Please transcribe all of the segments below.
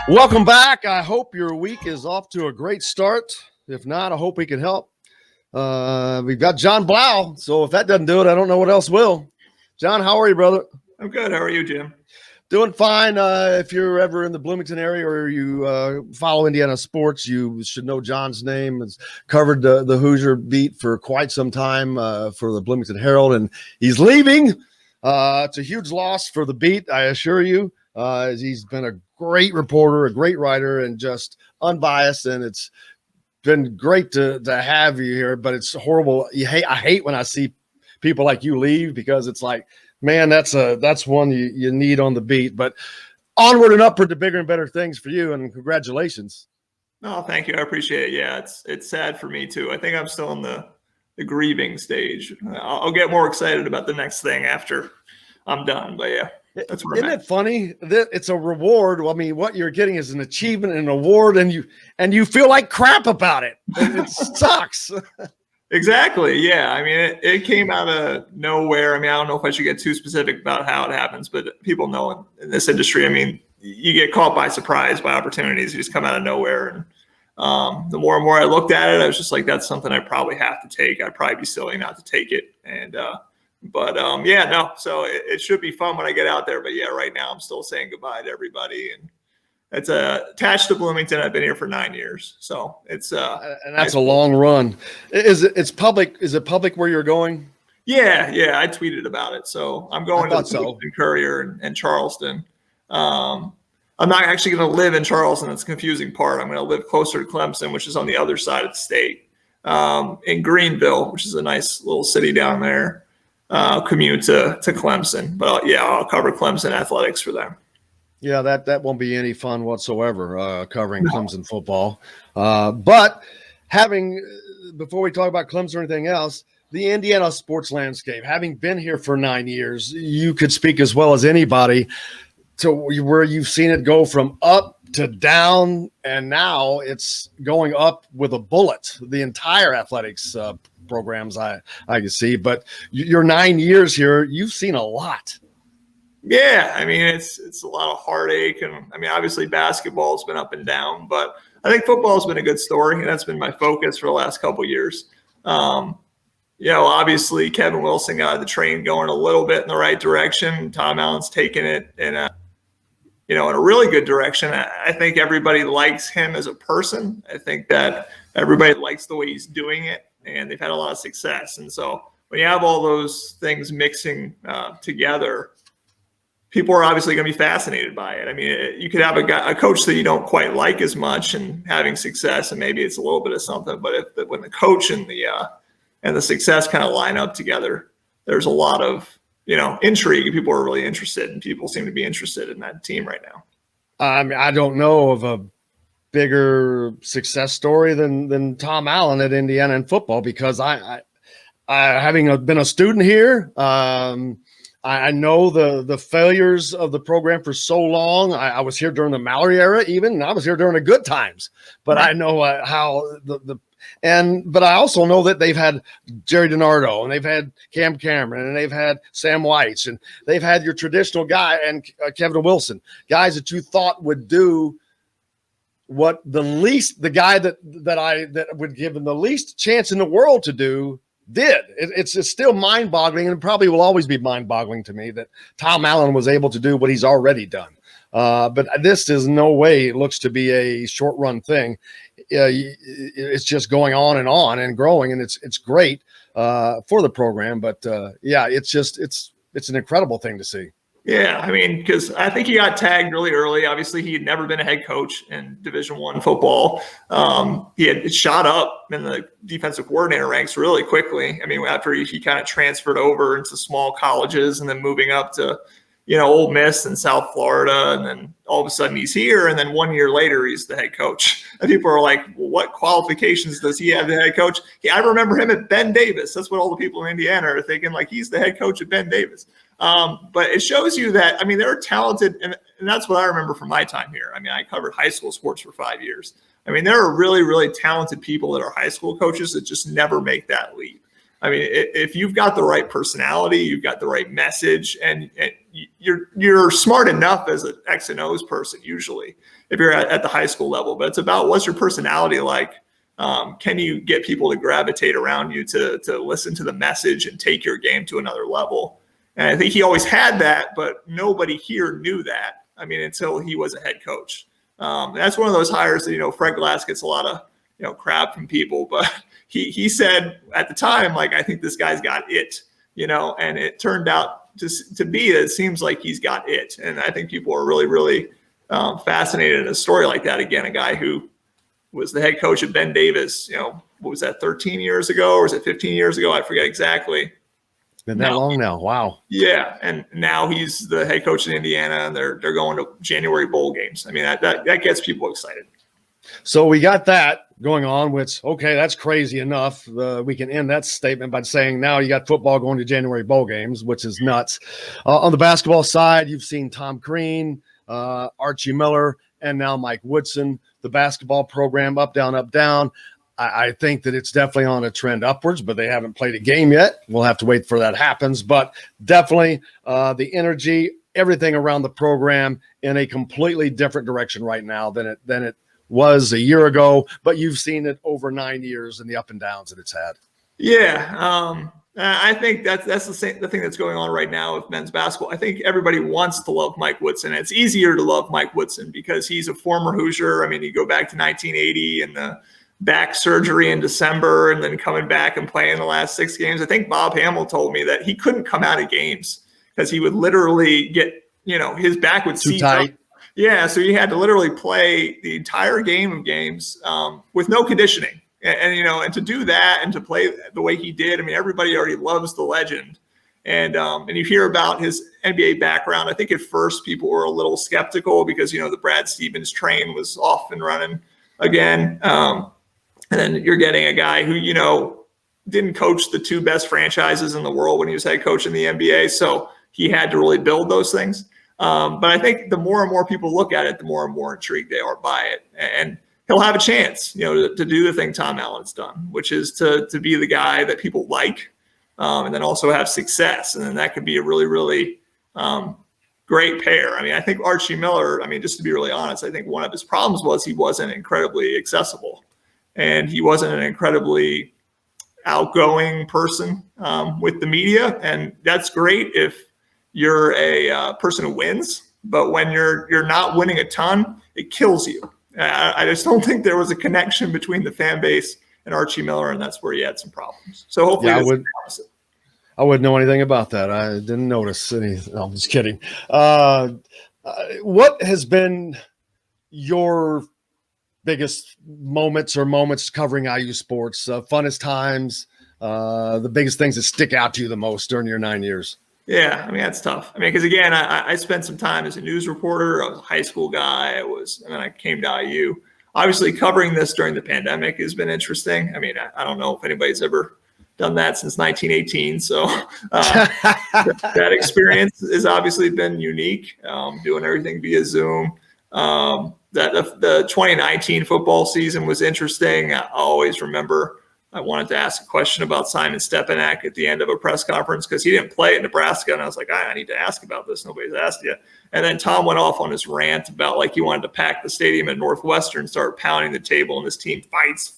Welcome back. I hope your week is off to a great start. If not, I hope we can help. We've got Jon Blau, so if that doesn't do it, I don't know what else will. Jon, how are you, brother? I'm good. How are you, Jim? Doing fine. If you're ever in the Bloomington area or you follow Indiana sports, you should know Jon's name. He's covered the Hoosier beat for quite some time for the Bloomington Herald, and he's leaving. It's a huge loss for the beat, I assure you. He's been a great reporter, a great writer, and just unbiased, and it's been great to have you here, but it's horrible. I hate when I see people like you leave, because it's like, man, that's one you need on the beat. But onward and upward to bigger and better things for you, and congratulations. No, thank you. I appreciate it. Yeah, it's sad for me too. I think I'm still in the grieving stage. I'll get more excited about the next thing after I'm done. But yeah, that's where Isn't it funny that it's a reward? I mean, what you're getting is an achievement, an award, and you feel like crap about it. It sucks. Exactly. Yeah. I mean, it came out of nowhere. I mean, I don't know if I should get too specific about how it happens, but people know in this industry, I mean, you get caught by surprise by opportunities. You just come out of nowhere. And the more and more I looked at it, I was just like, that's something I probably have to take. I'd probably be silly not to take it. And, yeah, no. So it should be fun when I get out there. But yeah, right now I'm still saying goodbye to everybody. And it's attached to Bloomington. I've been here for 9 years. So it's and that's a long run. It's public. Is it public where you're going? Yeah. I tweeted about it. So I'm going to the Bloomington Courier and Charleston. I'm not actually going to live in Charleston. That's the confusing part. I'm going to live closer to Clemson, which is on the other side of the state, in Greenville, which is a nice little city down there. Commute to Clemson, but I'll cover Clemson athletics for them. Yeah, that won't be any fun whatsoever, covering Clemson football. But before we talk about Clemson or anything else, the Indiana sports landscape, having been here for 9 years, you could speak as well as anybody to where you've seen it go from up to down, and now it's going up with a bullet. The entire athletics programs I can see, but your 9 years here, you've seen a lot. Yeah, I mean, it's a lot of heartache, and I mean, obviously basketball has been up and down, but I think football has been a good story, and that's been my focus for the last couple of years. Obviously Kevin Wilson got the train going a little bit in the right direction. Tom Allen's taken it in a really good direction. I think everybody likes him as a person. I think that everybody likes the way he's doing it, and they've had a lot of success. And so when you have all those things mixing together, people are obviously going to be fascinated by it. I mean, you could have a coach that you don't quite like as much and having success, and maybe it's a little bit of something. But when the coach and the success kind of line up together, there's a lot of intrigue. People are really interested, and people seem to be interested in that team right now. I mean, I don't know of a bigger success story than Tom Allen at Indiana in football, because I having been a student here, I know the failures of the program for so long. I was here during the Mallory era, and I was here during the good times. But right. I know how but I also know that they've had Jerry DiNardo, and they've had Cam Cameron, and they've had Sam White, and they've had your traditional guy and Kevin Wilson, guys that you thought would do what the guy that would give them the least chance in the world to do did. It's still mind-boggling, and it probably will always be mind-boggling to me that Tom Allen was able to do what he's already done. But this is no way it looks to be a short-run thing. It's just going on and growing, and it's great for the program. But it's an incredible thing to see. Yeah, I mean, because I think he got tagged really early. Obviously, he had never been a head coach in Division I football. He had shot up in the defensive coordinator ranks really quickly. I mean, after he kind of transferred over into small colleges and then moving up to, Ole Miss and South Florida, and then all of a sudden he's here, and then 1 year later he's the head coach. And people are like, well, what qualifications does he have to head coach? Yeah, I remember him at Ben Davis. That's what all the people in Indiana are thinking, like he's the head coach at Ben Davis. But it shows you that, I mean, they're talented, and that's what I remember from my time here. I mean, I covered high school sports for 5 years. I mean, there are really, really talented people that are high school coaches that just never make that leap. I mean, if you've got the right personality, you've got the right message, and you're smart enough as an X and O's person usually if you're at the high school level. But it's about what's your personality like. Can you get people to gravitate around you to listen to the message and take your game to another level? And I think he always had that, but nobody here knew that. I mean, until he was a head coach. That's one of those hires that, Fred Glass gets a lot of, crap from people, but he said at the time, like, I think this guy's got it, and it turned out to be that it seems like he's got it. And I think people are really, really fascinated in a story like that. Again, a guy who was the head coach of Ben Davis, what was that, 13 years ago, or was it 15 years ago? I forget exactly. Been that long now. Wow. Yeah. And now he's the head coach in Indiana, and they're going to January bowl games. I mean, that gets people excited. So we got that going on, which, okay, that's crazy enough. We can end that statement by saying now you got football going to January bowl games, which is nuts. On the basketball side, you've seen Tom Crean, Archie Miller, and now Mike Woodson. The basketball program, up, down, up, down. I think that it's definitely on a trend upwards, but they haven't played a game yet. We'll have to wait for that happens. But definitely the energy, everything around the program in a completely different direction right now than it was a year ago. But you've seen it over 9 years and the up and downs that it's had. Yeah. I think that's the thing that's going on right now with men's basketball. I think everybody wants to love Mike Woodson. It's easier to love Mike Woodson because he's a former Hoosier. I mean, you go back to 1980 and the back surgery in December and then coming back and playing the last 6 games. I think Bob Hamill told me that he couldn't come out of games because he would literally get, his back would too seize tight. up. Yeah, so he had to literally play the entire game of games with no conditioning. And to do that and to play the way he did, I mean, everybody already loves the legend. And you hear about his NBA background. I think at first people were a little skeptical because, the Brad Stevens train was off and running again. And then you're getting a guy who, didn't coach the 2 best franchises in the world when he was head coach in the NBA. So he had to really build those things. But I think the more and more people look at it, the more and more intrigued they are by it. And he'll have a chance, to do the thing Tom Allen's done, which is to be the guy that people like and then also have success. And then that could be a really, really great pair. I mean, I think Archie Miller, just to be really honest, I think one of his problems was he wasn't incredibly accessible. And he wasn't an incredibly outgoing person with the media. And that's great if you're a person who wins. But when you're not winning a ton, it kills you. I just don't think there was a connection between the fan base and Archie Miller, and that's where he had some problems. So hopefully I wouldn't know anything about that. I didn't notice any. No, I'm just kidding. What has been your biggest moments covering IU sports, funnest times, the biggest things that stick out to you the most during your 9 years? Yeah, that's tough. Because again, I spent some time as a news reporter. I was a high school guy. And then I came to IU. Obviously, covering this during the pandemic has been interesting. I don't know if anybody's ever done that since 1918. So that experience has obviously been unique, doing everything via Zoom. The 2019 football season was interesting. I always remember I wanted to ask a question about Simon Stepanek at the end of a press conference because he didn't play at Nebraska. And I was like, I need to ask about this. Nobody's asked yet. And then Tom went off on his rant about he wanted to pack the stadium at Northwestern, start pounding the table, and this team fights.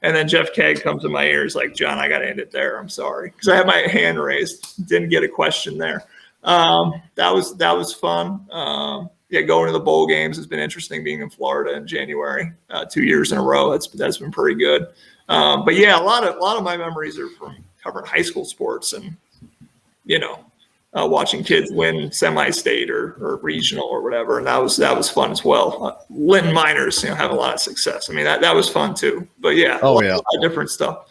And then Jeff Kegg comes in my ears like, John, I got to end it there. I'm sorry. Because I had my hand raised. Didn't get a question there. That was fun. Going to the bowl games has been interesting, being in Florida in January, 2 years in a row. That's been pretty good. But a lot of my memories are from covering high school sports and, watching kids win semi-state or regional or whatever. And that was fun as well. Linton Miners, have a lot of success. That was fun too. But a lot of different stuff.